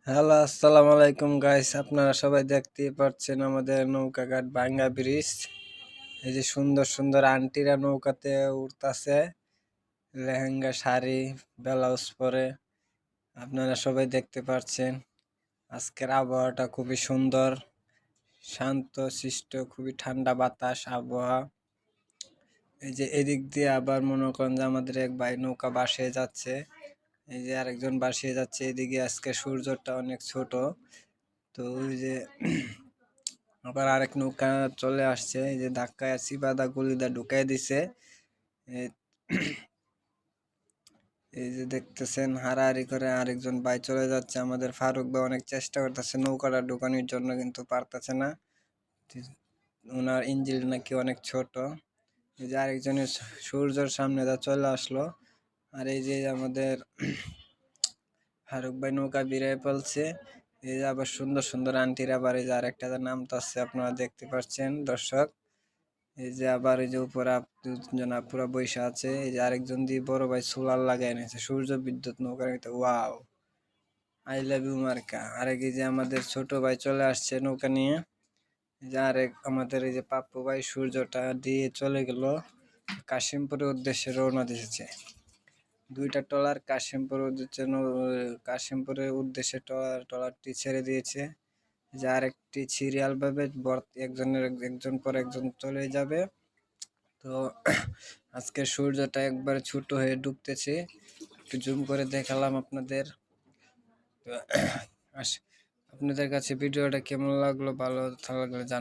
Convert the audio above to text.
Hello, আসসালামু আলাইকুম guys. আপনারা সবাই দেখতেই পাচ্ছেন আমাদের নৌকাঘাট ভাঙ্গা ব্রিজ। এই যে সুন্দর সুন্দর আন্টিরা নৌকাতে উঠতাছে, লেহেঙ্গা শাড়ি ব্লাউজ পরে। আপনারা সবাই দেখতে পাচ্ছেন আজকের আবহাওয়াটা খুবই সুন্দর, শান্ত শিষ্ট, খুবই ঠান্ডা বাতাস আবহাওয়া। এই যে এদিক দিয়ে আবার মনে করেন যে আমাদের এক ভাই নৌকা ভাসিয়ে যাচ্ছে, এই যে আরেকজন ভাসিয়ে যাচ্ছে। এদিকে আজকে সূর্যটা অনেক ছোট, তো ওই যে আবার আরেক নৌকা চলে আসছে, এই যে ধাক্কায় চিবাদা গুলিদা ঢুকাই দিছে। এই- এই যে দেখতেছেন হারাহারি করে আরেকজন ভাই চলে যাচ্ছে। আমাদের ফারুক ভাই অনেক চেষ্টা করতেছে নৌকাটা ঢুকানোর জন্য, কিন্তু পারতেছে না। ওনার ইঞ্জিন নাকি অনেক ছোট। এই যে আরেকজনের সূর্যের সামনে দা চলে আসলো। আর এই যে আমাদের ফারুক ভাই নৌকা বিড়ায় ফেলছে। এই যে আবার সুন্দর সুন্দর আন্টিরা আবার এই যে আরেকটা নামতাছে, আপনারা দেখতে পাচ্ছেন দর্শক। এই যে আবার এই যে উপরে দুজন আপুরা বৈশা আছে। এই যে আরেকজন দিয়ে বড় ভাই সোলার লাগাই নিয়েছে সূর্য বিদ্যুৎ নৌকার ভিতরে। ওয়াও, আই লাভ ইউ মার্কা। আরেক এই যে আমাদের ছোট ভাই চলে আসছে নৌকা নিয়ে। এই যে আরেক আমাদের এই যে পাপ্পু ভাই সূর্যটা দিয়ে চলে গেল, কাশিমপুরের উদ্দেশ্যে রওনা দিয়েছে। দুইটা ট্রলার কাশিমপুরের উদ্দেশ্যে ট্রলারটি ছেড়ে দিয়েছে। যে আরেকটি সিরিয়াল ভাবে একজন পর একজন চলে যাবে। তো আজকে সূর্যটা একবারে ছোট হয়ে ডুবতেছে, একটু জুম করে দেখালাম আপনাদের। তো আপনাদের কাছে ভিডিওটা কেমন লাগলো, ভালো লাগলে জানাবেন।